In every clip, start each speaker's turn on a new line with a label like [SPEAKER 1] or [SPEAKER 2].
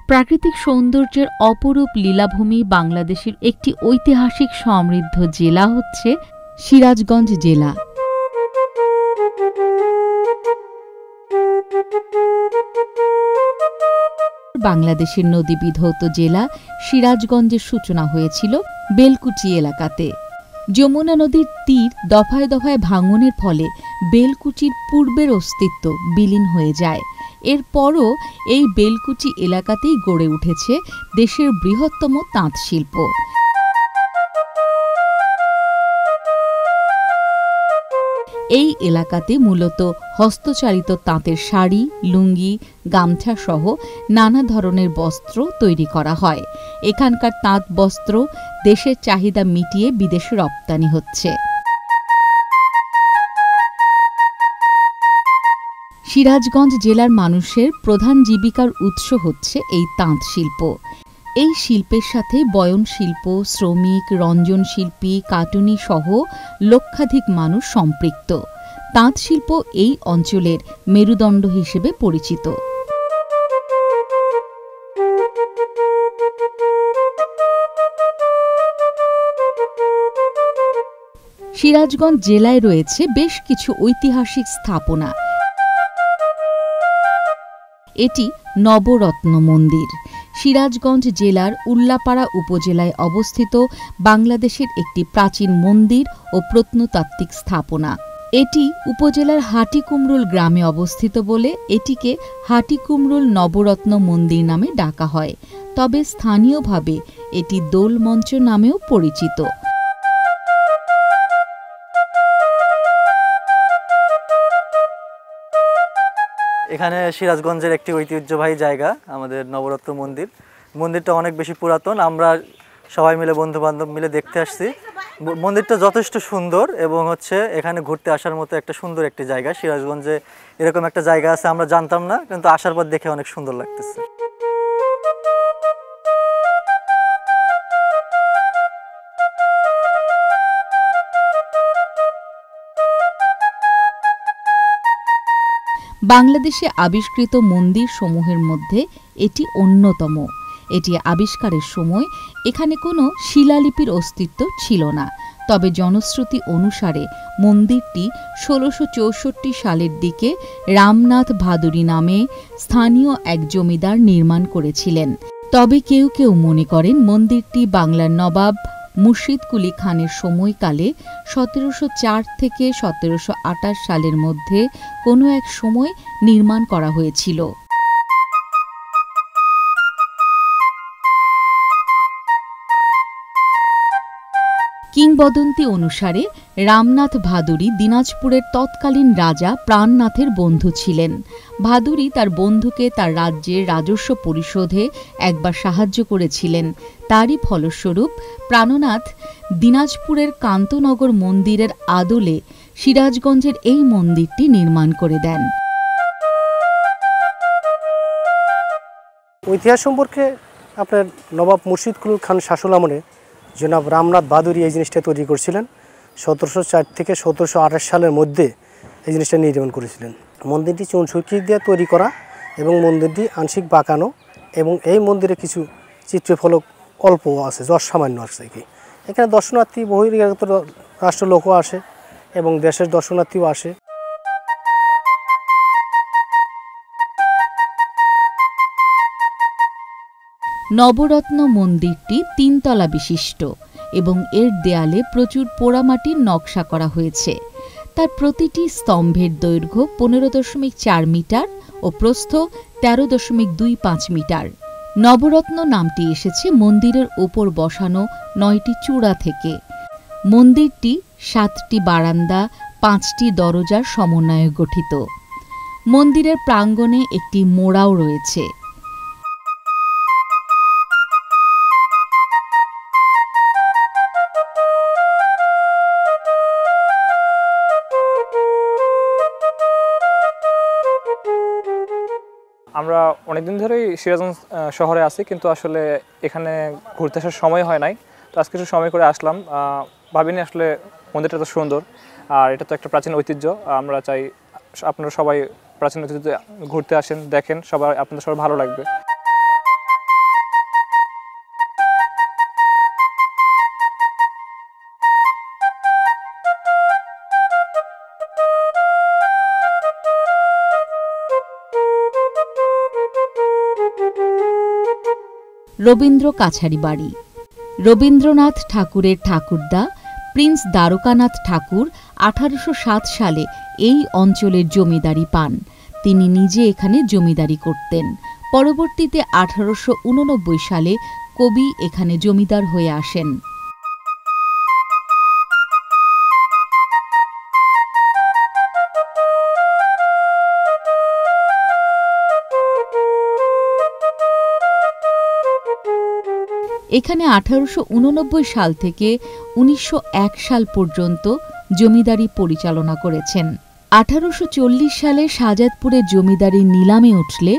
[SPEAKER 1] প্রাকৃতিক সৌন্দর্যের অপরূপ লীলাভূমি বাংলাদেশের একটি ঐতিহাসিক সমৃদ্ধ জেলা হচ্ছে সিরাজগঞ্জ জেলা। বাংলাদেশের নদী বিধৌত জেলা সিরাজগঞ্জের সূচনা হয়েছিল বেলকুচি এলাকাতে। যমুনা নদীর তীর দফায় দফায় ভাঙনের ফলে বেলকুচির পূর্বের অস্তিত্ব বিলীন হয়ে যায়। এরপরও এই বেলকুচি এলাকাতেই গড়ে উঠেছে দেশের বৃহত্তম তাঁত শিল্প। এই এলাকাতে মূলত হস্তচালিত তাঁতের শাড়ি, লুঙ্গি, গামছা সহ নানা ধরনের বস্ত্র তৈরি করা হয়। এখানকার তাঁত বস্ত্র দেশের চাহিদা মিটিয়ে বিদেশে রপ্তানি হচ্ছে। সিরাজগঞ্জ জেলার মানুষের প্রধান জীবিকার উৎস হচ্ছে এই তাঁত শিল্প। এই শিল্পের সাথে বয়ন শিল্প, শ্রমিক, রঞ্জন শিল্পী, কাটুনি সহ লক্ষাধিক মানুষ সম্পৃক্ত। তাঁত শিল্প এই অঞ্চলের মেরুদণ্ড হিসেবে পরিচিত। সিরাজগঞ্জ জেলায় রয়েছে বেশ কিছু ঐতিহাসিক স্থাপনা। এটি নবরত্ন মন্দির। সিরাজগঞ্জ জেলার উল্লাপাড়া উপজেলায় অবস্থিত বাংলাদেশের একটি প্রাচীন মন্দির ও প্রত্নতাত্ত্বিক স্থাপনা। এটি উপজেলার হাটিকুমরুল গ্রামে অবস্থিত বলে এটিকে হাটিকুমরুল নবরত্ন মন্দির নামে ডাকা হয়। তবে স্থানীয়ভাবে এটি দোলমঞ্চ নামেও পরিচিত।
[SPEAKER 2] এখানে সিরাজগঞ্জের একটি ঐতিহ্যবাহী জায়গা আমাদের নবরত্ন মন্দির। মন্দিরটা অনেক বেশি পুরাতন। আমরা সবাই মিলে বন্ধুবান্ধব মিলে দেখতে আসছি। মন্দিরটা যথেষ্ট সুন্দর এবং এখানে ঘুরতে আসার মতো একটা সুন্দর একটি জায়গা। সিরাজগঞ্জে এরকম একটা জায়গা আছে আমরা জানতাম না, কিন্তু আসার পর দেখে অনেক সুন্দর লাগতেছে।
[SPEAKER 1] বাংলাদেশে আবিষ্কৃত মন্দির সমূহের মধ্যে এটি অন্যতম। এটি আবিষ্কারের সময় এখানে কোনো শিলালিপির অস্তিত্ব ছিল না। তবে জনশ্রুতি অনুসারে মন্দিরটি ১৬৬৪ সালের দিকে রামনাথ ভাদুরী নামে স্থানীয় এক জমিদার নির্মাণ করেছিলেন। তবে কেউ কেউ মনে করেন মন্দিরটি বাংলার নবাব মুর্শিদ কুলি খানের সময়কালে ১৭০৪ থেকে ১৭২৮ সালের মধ্যে কোনো এক সময় নির্মাণ করা হয়েছিল। কিংবদন্তি অনুসারে রামনাথ ভাদুরী দিনাজপুরের তৎকালীন রাজা প্রাণনাথের বন্ধু ছিলেন। ভাদুরী তার বন্ধুকে তার রাজ্যের রাজস্ব পরিশোধে একবার সাহায্য করেছিলেন। তারই ফলস্বরূপ প্রাণনাথ দিনাজপুরের কান্তনগর মন্দিরের আদলে সিরাজগঞ্জের এই মন্দিরটি নির্মাণ করে দেন।
[SPEAKER 3] ইতিহাস সম্পর্কে আপনার নবাব মুর্শিদ কুলি খান শাসন আমলে জনাব রামনাথ ভাদুরী এই জিনিসটা তৈরি করেছিলেন। ১৭০৪ থেকে ১৭২৮ সালের মধ্যে এই জিনিসটা নির্মাণ করেছিলেন। মন্দিরটি চুন সুরকি দিয়ে তৈরি করা এবং মন্দিরটি আংশিক বাঁকানো, এবং এই মন্দিরে কিছু চিত্রফলক অল্প আছে, যশ সামান্য আছে। এখানে দর্শনার্থী বহিরাগত রাষ্ট্র লোকও আসে এবং দেশের দর্শনার্থীও আসে।
[SPEAKER 1] নবরত্ন মন্দিরটি ৩ তলা বিশিষ্ট এবং এর দেয়ালে প্রচুর পোড়ামাটির নকশা করা হয়েছে। তার প্রতিটি স্তম্ভের দৈর্ঘ্য ১৫.৪ মিটার ও প্রস্থ ১৩.25 মিটার। নবরত্ন নামটি এসেছে মন্দিরের ওপর বসানো ৯টি চূড়া থেকে। মন্দিরটি ৭টি বারান্দা, ৫টি দরজার সমন্বয়ে গঠিত। মন্দিরের প্রাঙ্গণে একটি মোড়াও রয়েছে।
[SPEAKER 4] আমরা অনেকদিন ধরেই সিরাজগঞ্জ শহরে আছি, কিন্তু আসলে এখানে ঘুরতে আসার সময় হয় নাই। তো আজকে একটু সময় করে আসলাম। ভাবিনি আসলে মন্দিরটা তো সুন্দর, আর এটা তো একটা প্রাচীন ঐতিহ্য। আমরা চাই আপনারা সবাই প্রাচীন ঐতিহ্য ঘুরতে আসেন, দেখেন, আপনাদের সবার ভালো লাগবে।
[SPEAKER 1] রবীন্দ্র কাছারি বাড়ি। রবীন্দ্রনাথ ঠাকুরের ঠাকুরদা প্রিন্স দ্বারকানাথ ঠাকুর 1807 সালে এই অঞ্চলের জমিদারি পান। তিনি নিজে এখানে জমিদারি করতেন। পরবর্তীতে 1889 সালে কবি এখানে জমিদার হয়ে আসেন। এখানে 1889 সাল থেকে 1901 সাল পর্যন্ত জমিদারি পরিচালনা করেছেন। 1840 সালে শাহজাদপুরে জমিদারি নিলামে উঠলে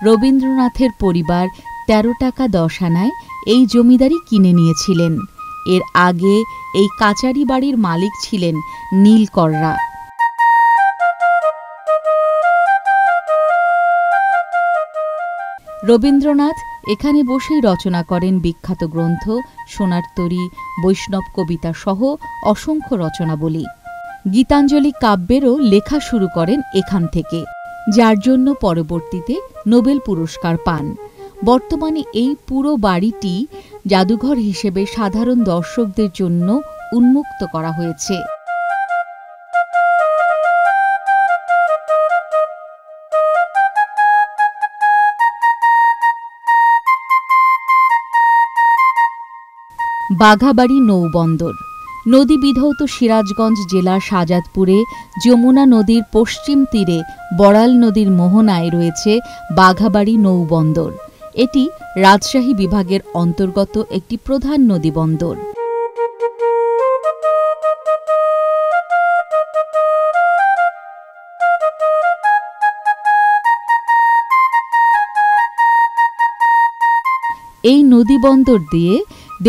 [SPEAKER 1] রবীন্দ্রনাথের পরিবার 13 টাকা 10 আনায় এই জমিদারি কিনে নিয়েছিলেন। এর আগে এই কাচারি বাড়ির মালিক ছিলেন নীলকররা। রবীন্দ্রনাথ এখানে বসেই রচনা করেন বিখ্যাত গ্রন্থ সোনার তরী, বৈষ্ণব কবিতা সহ অসংখ্য রচনাবলী। গীতাঞ্জলি কাব্যেরও লেখা শুরু করেন এখান থেকে, যার জন্য পরবর্তীতে নোবেল পুরস্কার পান। বর্তমানে এই পুরো বাড়িটি জাদুঘর হিসেবে সাধারণ দর্শকদের জন্য উন্মুক্ত করা হয়েছে। বাঘাবাড়ি নৌবন্দর। নদী বিধৌত সিরাজগঞ্জ জেলার শাহজাদপুরে যমুনা নদীর পশ্চিম তীরে বড়াল নদীর মোহনায় রয়েছে বাঘাবাড়ি নৌবন্দর। এটি রাজশাহী বিভাগের অন্তর্গত একটি প্রধান নদীবন্দর। এই নদীবন্দর দিয়ে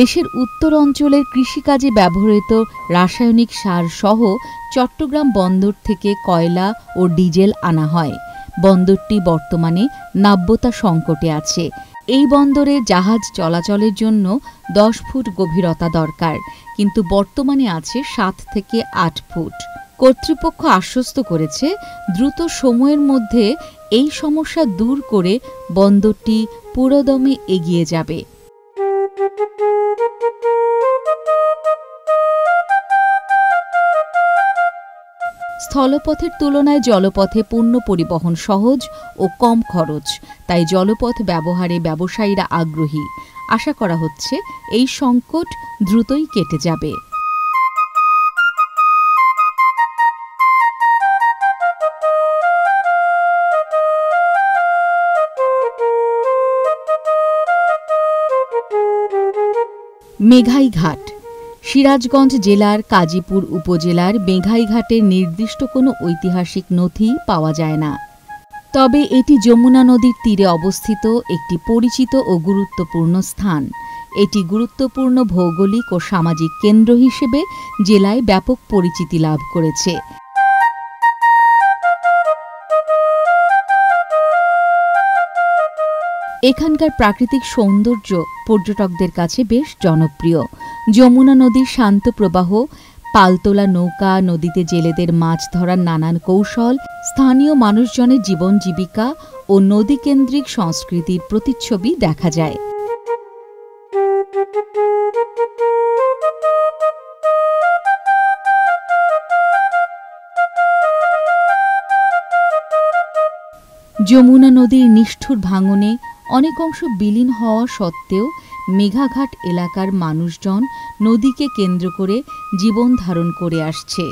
[SPEAKER 1] দেশের উত্তর অঞ্চলের কৃষিকাজে ব্যবহৃত রাসায়নিক সার সহ চট্টগ্রাম বন্দর থেকে কয়লা ও ডিজেল আনা হয়। বন্দরটি বর্তমানে নাব্যতা সংকটে আছে। এই বন্দরে জাহাজ চলাচলের জন্য 10 ফুট গভীরতা দরকার, কিন্তু বর্তমানে আছে 7 থেকে 8 ফুট। কর্তৃপক্ষ আশ্বস্ত করেছে দ্রুত সময়ের মধ্যে এই সমস্যা দূর করে বন্দরটি পুরোদমে এগিয়ে যাবে। স্থলপথের তুলনায় জলপথে পণ্য পরিবহন সহজ ও কম খরচ, তাই জলপথ ব্যবহারে ব্যবসায়ীরা আগ্রহী। আশা করা হচ্ছে এই সংকট দ্রুতই কেটে যাবে। মেঘাইঘাট। সিরাজগঞ্জ জেলার কাজীপুর উপজেলার মেঘাইঘাটের নির্দিষ্ট কোনো ঐতিহাসিক নথি পাওয়া যায় না, তবে এটি যমুনা নদীর তীরে অবস্থিত একটি পরিচিত ও গুরুত্বপূর্ণ স্থান। এটি গুরুত্বপূর্ণ ভৌগোলিক ও সামাজিক কেন্দ্র হিসেবে জেলায় ব্যাপক পরিচিতি লাভ করেছে। এখানকার প্রাকৃতিক সৌন্দর্য পর্যটকদের কাছে বেশ জনপ্রিয়। যমুনা নদীর শান্ত প্রবাহ, পালতোলা নৌকা, নদীতে জেলেদের মাছ ধরার নানান কৌশল, স্থানীয় মানুষজনের জীবন জীবিকা ও নদীকেন্দ্রিক সংস্কৃতির প্রতিচ্ছবি দেখা যায়। যমুনা নদীর নিষ্ঠুর ভাঙনে অনেক অংশ বিলীন হওয়া সত্ত্বেও মেঘাঘাট এলাকার মানুষজন নদীকে কেন্দ্র করে জীবন ধারণ করে আসছে।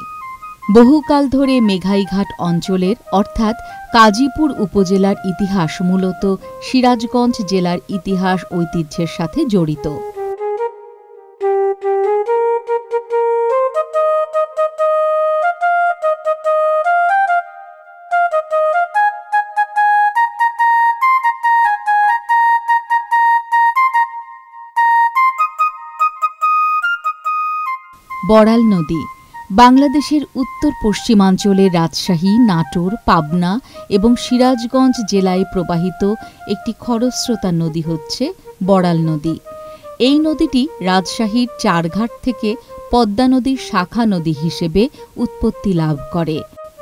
[SPEAKER 1] বহুকাল ধরে মেঘাইঘাট অঞ্চলের অর্থাৎ কাজীপুর উপজেলার ইতিহাস মূলত সিরাজগঞ্জ জেলার ইতিহাস ঐতিহ্যের সাথে জড়িত। বড়াল নদী বাংলাদেশের উত্তর পশ্চিমাঞ্চলের রাজশাহী, নাটোর, পাবনা এবং সিরাজগঞ্জ জেলায় প্রবাহিত একটি খরস্রোতা নদী হচ্ছে বড়াল নদী। এই নদীটি রাজশাহীর চারঘাট থেকে পদ্মা নদীর শাখা নদী হিসেবে উৎপত্তি লাভ করে।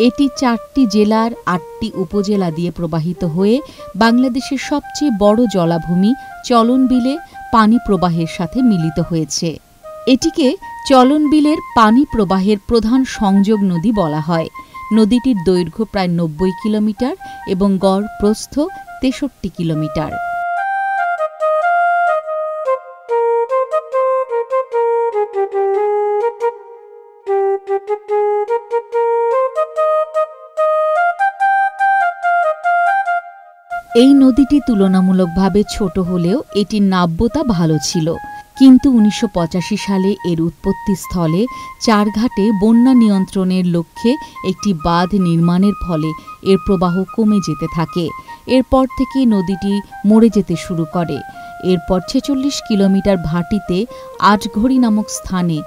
[SPEAKER 1] এটি 4টি জেলার 8টি উপজেলা দিয়ে প্রবাহিত হয়ে বাংলাদেশের সবচেয়ে বড় জলাভূমি চলন বিলে পানি প্রবাহের সাথে মিলিত হয়েছে। এটিকে চলন বিলের পানি প্রবাহের প্রধান সংযোগ নদী বলা হয়। নদীটির দৈর্ঘ্য প্রায় 90 কিলোমিটার এবং গড় প্রস্থ 63 কিলোমিটার। এই নদীটি তুলনামূলকভাবে ছোট হলেও এটির নাব্যতা ভালো ছিল, কিন্তু 1985 সালে এর উৎপত্তি স্থলে চারঘাটে বন্যা নিয়ন্ত্রণের লক্ষ্যে একটি বাঁধ নির্মাণের ফলে এর প্রবাহ কমে যেতে থাকে। এরপর থেকে নদীটি মরে যেতে শুরু করে। এরপর 46 কিলোমিটার ভাটিতে আটঘড়ি নামক স্থানে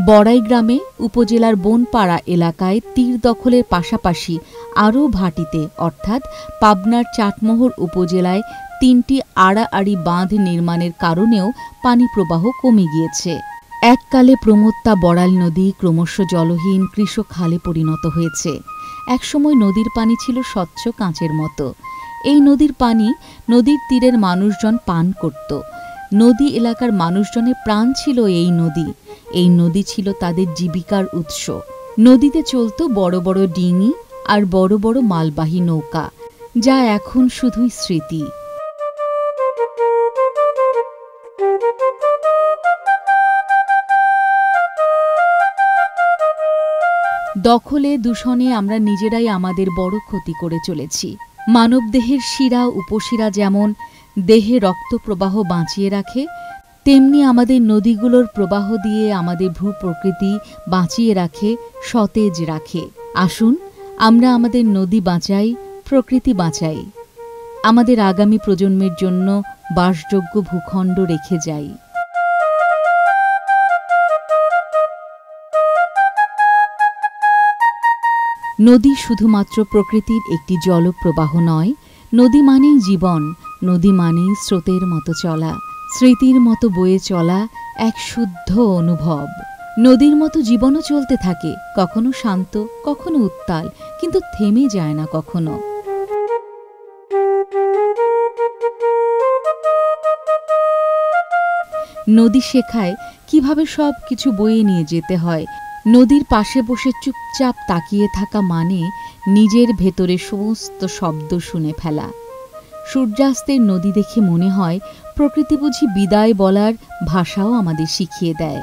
[SPEAKER 1] বড়াই গ্রামে উপজেলার বনপাড়া এলাকায় তীর দখলের পাশাপাশি আরও ভাটিতে অর্থাৎ পাবনার চাটমোহর উপজেলায় 3টি আড়াআড়ি বাঁধ নির্মাণের কারণেও পানি প্রবাহ কমে গিয়েছে। এককালে প্রমত্তা বড়াল নদী ক্রমশ জলহীন কৃষক খালে পরিণত হয়েছে। একসময় নদীর পানি ছিল স্বচ্ছ কাঁচের মতো। এই নদীর পানি নদীর তীরের মানুষজন পান করত। নদী এলাকার মানুষজনের প্রাণ ছিল এই নদী। এই নদী ছিল তাদের জীবিকার উৎস। নদীতে চলত বড় বড় ডিঙি আর বড় বড় মালবাহী নৌকা, যা এখন শুধুই স্মৃতি। দখলে দূষণে আমরা নিজেরাই আমাদের বড় ক্ষতি করে চলেছি। মানবদেহের শিরা উপশিরা যেমন দেহে রক্ত প্রবাহ বাঁচিয়ে রাখে, তেমনি আমাদের নদীগুলোর প্রবাহ দিয়ে আমাদের ভূপ্রকৃতি বাঁচিয়ে রাখে, সতেজ রাখে। আসুন আমরা আমাদের নদী বাঁচাই, প্রকৃতি বাঁচাই, আমাদের আগামী প্রজন্মের জন্য বাসযোগ্য ভূখণ্ড রেখে যাই। নদী শুধুমাত্র প্রকৃতির একটি জলপ্রবাহ নয়, নদী মানেই জীবন, নদী মানেই স্রোতের মতো চলা, স্মৃতির মতো বয়ে চলা এক শুদ্ধ অনুভব। নদীর মতো জীবনও চলতে থাকে, কখনো শান্ত, কখনো উত্তাল, কিন্তু থেমে যায় না কখনো। নদী শেখায় কিভাবে সব কিছু বয়ে নিয়ে যেতে হয়। নদীর পাশে বসে চুপচাপ তাকিয়ে থাকা মানে নিজের ভেতরে সমস্ত শব্দ শুনে ফেলা। সূর্যাস্তের নদী দেখে মনে হয় প্রকৃতি বুঝি বিদায় বলার ভাষাও আমাদের শিখিয়ে দেয়।